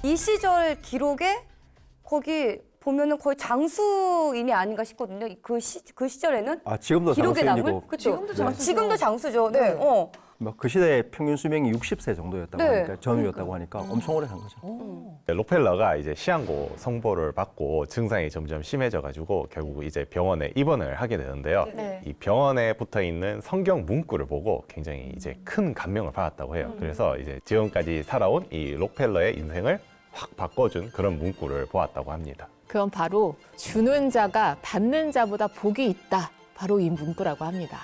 이 시절 기록에 거기 보면은 거의 장수인이 아닌가 싶거든요. 그 시절에는 지금도 기록에 장수인이고 남을 그렇죠. 지금도 장수죠. 지금도 장수죠. 네. 네. 그 시대의 평균 수명이 60세 정도였다고 네. 하니까 전후였다고 하니까 엄청 오래 산 거죠. 록펠러가 이제 시한고 성보를 받고 증상이 점점 심해져가지고 결국 이제 병원에 입원을 하게 되는데요. 네. 이 병원에 붙어 있는 성경 문구를 보고 굉장히 이제 큰 감명을 받았다고 해요. 그래서 이제 지금까지 살아온 이 록펠러의 인생을 확 바꿔준 그런 문구를 보았다고 합니다. 그건 바로 주는 자가 받는 자보다 복이 있다. 바로 이 문구라고 합니다.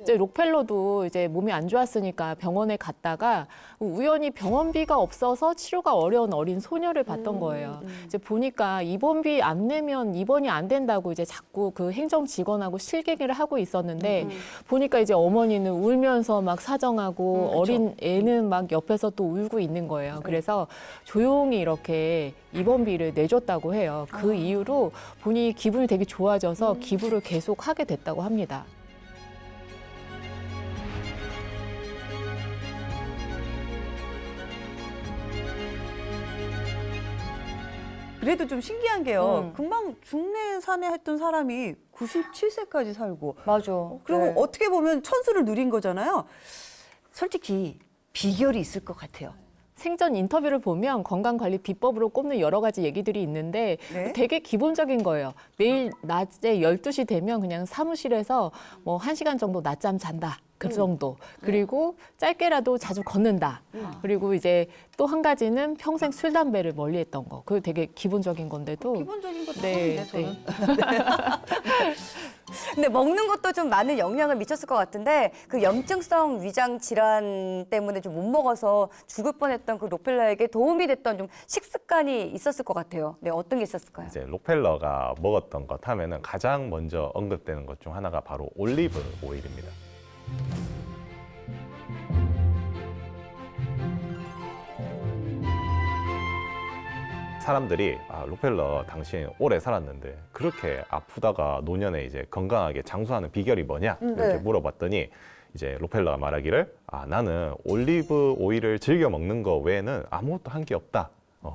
이제 록펠러도 이제 몸이 안 좋았으니까 병원에 갔다가 우연히 병원비가 없어서 치료가 어려운 어린 소녀를 봤던 거예요. 이제 보니까 입원비 안 내면 입원이 안 된다고 이제 자꾸 그 행정 직원하고 실갱이를 하고 있었는데 보니까 이제 어머니는 울면서 막 사정하고 어린 애는 막 옆에서 또 울고 있는 거예요. 그래서 조용히 이렇게 입원비를 내줬다고 해요. 그 이후로 본인이 기분이 되게 좋아져서 기부를 계속 하게 됐다고 합니다. 그래도 좀 신기한 게요. 금방 중내 산에 했던 사람이 97세까지 살고. 맞아. 그리고 네. 어떻게 보면 천수를 누린 거잖아요. 솔직히 비결이 있을 것 같아요. 생전 인터뷰를 보면 건강관리 비법으로 꼽는 여러 가지 얘기들이 있는데 네. 되게 기본적인 거예요. 매일 낮에 12시 되면 그냥 사무실에서 뭐 1시간 정도 낮잠 잔다. 그 정도. 그리고 짧게라도 자주 걷는다. 그리고 이제 또 한 가지는 평생 술, 담배를 멀리했던 거. 그거 되게 기본적인 건데도. 기본적인 거 다 네, 하는데 저는. 근데 먹는 것도 좀 많은 영향을 미쳤을 것 같은데 그 염증성 위장 질환 때문에 좀 못 먹어서 죽을 뻔했던 그 록펠러에게 도움이 됐던 좀 식습관이 있었을 것 같아요. 네, 어떤 게 있었을까요? 이제 록펠러가 먹었던 것 하면은 가장 먼저 언급되는 것 중 하나가 바로 올리브 오일입니다. 사람들이 록펠러 당신 오래 살았는데 그렇게 아프다가 노년에 이제 건강하게 장수하는 비결이 뭐냐 이렇게 네. 물어봤더니 이제 록펠러가 말하기를 나는 올리브 오일을 즐겨 먹는 거 외에는 아무것도 한 게 없다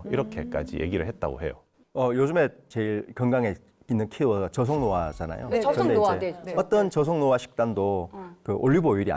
이렇게까지 얘기를 했다고 해요. 요즘에 제일 건강에 있는 키워드가 저속노화잖아요. 네, 저속노화. 그런데 이제 네. 어떤 저속노화 식단도 그 올리브 오일이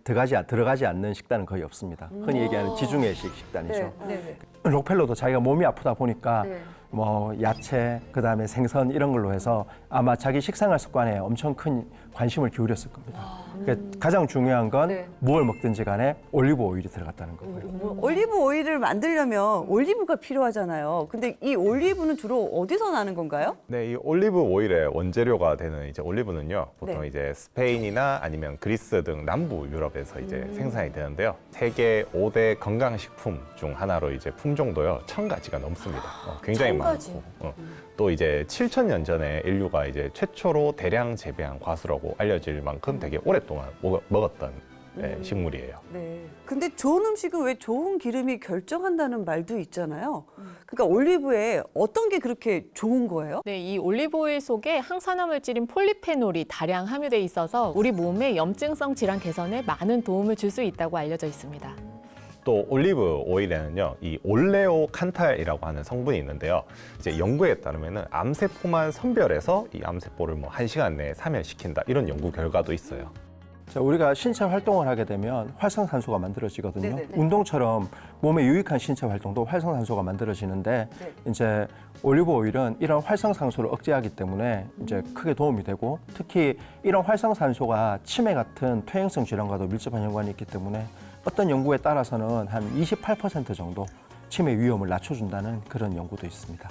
들어가지 않는 식단은 거의 없습니다. 흔히 얘기하는 지중해식 식단이죠. 네. 록펠러도 자기가 몸이 아프다 보니까 네. 뭐 야채, 그다음에 생선 이런 걸로 해서 아마 자기 식생활 습관에 엄청 큰 관심을 기울였을 겁니다. 그러니까 가장 중요한 건 네. 무엇을 먹든지 간에 올리브 오일이 들어갔다는 거고요. 올리브 오일을 만들려면 올리브가 필요하잖아요. 근데 이 올리브는 주로 어디서 나는 건가요? 네, 이 올리브 오일의 원재료가 되는 이제 올리브는요, 보통 네. 이제 스페인이나 아니면 그리스 등 남부 유럽에서 이제 생산이 되는데요. 세계 5대 건강식품 중 하나로 이제 품종도요, 1000가지가 넘습니다. 굉장히 1000가지. 많고. 또 이제 7000년 전에 인류가 이제 최초로 대량 재배한 과수라고 알려질 만큼 되게 오랫동안 먹었던 식물이에요. 네. 근데 좋은 음식은 왜 좋은 기름이 결정한다는 말도 있잖아요. 그러니까 올리브에 어떤 게 그렇게 좋은 거예요? 네, 이 올리브 오일 속에 항산화 물질인 폴리페놀이 다량 함유돼 있어서 우리 몸의 염증성 질환 개선에 많은 도움을 줄 수 있다고 알려져 있습니다. 또 올리브 오일에는요, 이 올레오칸탈이라고 하는 성분이 있는데요. 이제 연구에 따르면은 암세포만 선별해서 이 암세포를 뭐 1시간 내에 사멸시킨다 이런 연구 결과도 있어요. 자, 우리가 신체 활동을 하게 되면 활성산소가 만들어지거든요. 네네네. 운동처럼 몸에 유익한 신체 활동도 활성산소가 만들어지는데 네. 이제 올리브 오일은 이런 활성산소를 억제하기 때문에 이제 크게 도움이 되고 특히 이런 활성산소가 치매 같은 퇴행성 질환과도 밀접한 연관이 있기 때문에 어떤 연구에 따라서는 한 28% 정도 치매 위험을 낮춰준다는 그런 연구도 있습니다.